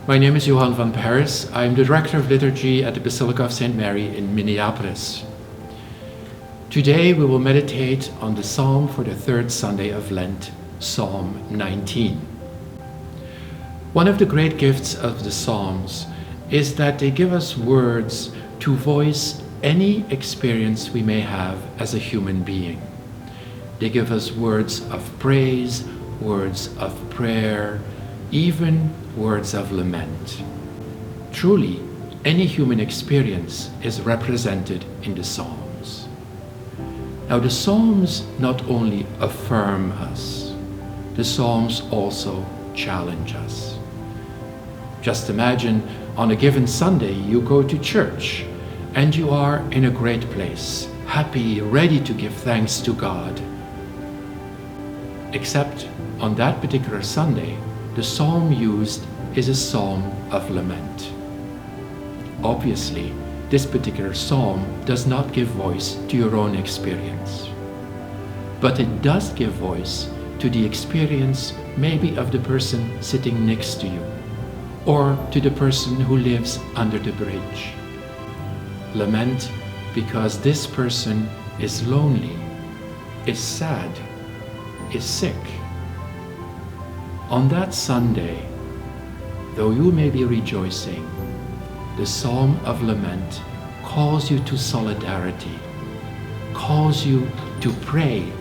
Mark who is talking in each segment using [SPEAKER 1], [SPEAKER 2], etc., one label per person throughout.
[SPEAKER 1] My name is Johan van Parys. I'm the Director of Liturgy at the Basilica of St. Mary in Minneapolis. Today we will meditate on the Psalm for the third Sunday of Lent, Psalm 19. One of the great gifts of the Psalms is that they give us words to voice any experience we may have as a human being. They give us words of praise, words of prayer, even words of lament. Truly, any human experience is represented in the Psalms. Now, the Psalms not only affirm us, the Psalms also challenge us. Just imagine on a given Sunday you go to church and you are in a great place, happy, ready to give thanks to God. Except on that particular Sunday, the psalm used is a psalm of lament. Obviously, this particular psalm does not give voice to your own experience, but it does give voice to the experience maybe of the person sitting next to you, or to the person who lives under the bridge. Lament because this person is lonely, is sad, is sick. On that Sunday, though you may be rejoicing, the Psalm of Lament calls you to solidarity, calls you to pray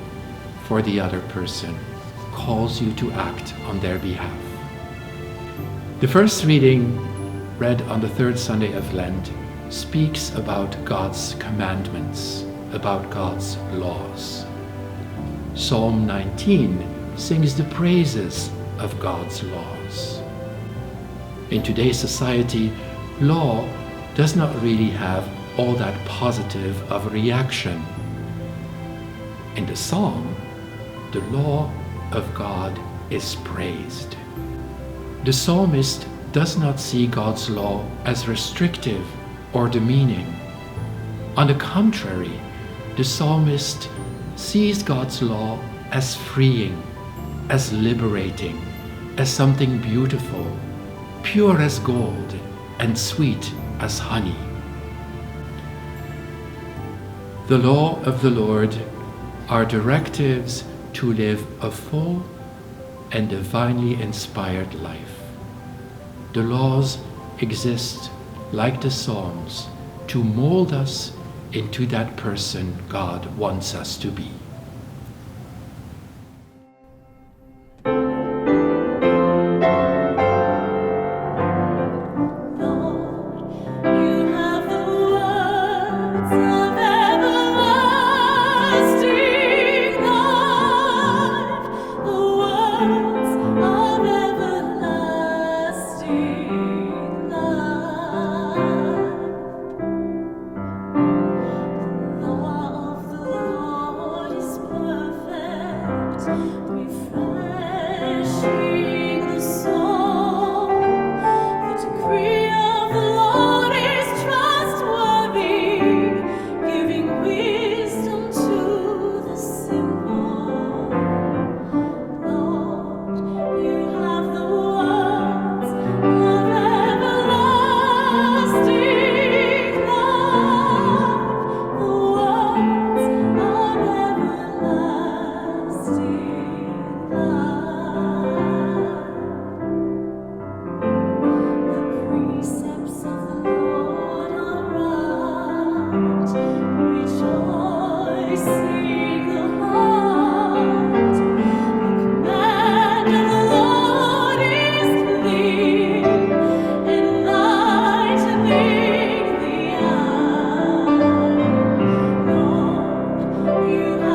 [SPEAKER 1] for the other person, calls you to act on their behalf. The first reading, read on the third Sunday of Lent, speaks about God's commandments, about God's laws. Psalm 19 sings the praises of God's laws. In today's society, law does not really have all that positive of a reaction. In the psalm, the law of God is praised. The psalmist does not see God's law as restrictive or demeaning. On the contrary, the psalmist sees God's law as freeing, as liberating, as something beautiful, pure as gold and sweet as honey. The law of the Lord are directives to live a full and divinely inspired life. The laws exist, like the Psalms, to mold us into that person God wants us to be.
[SPEAKER 2] You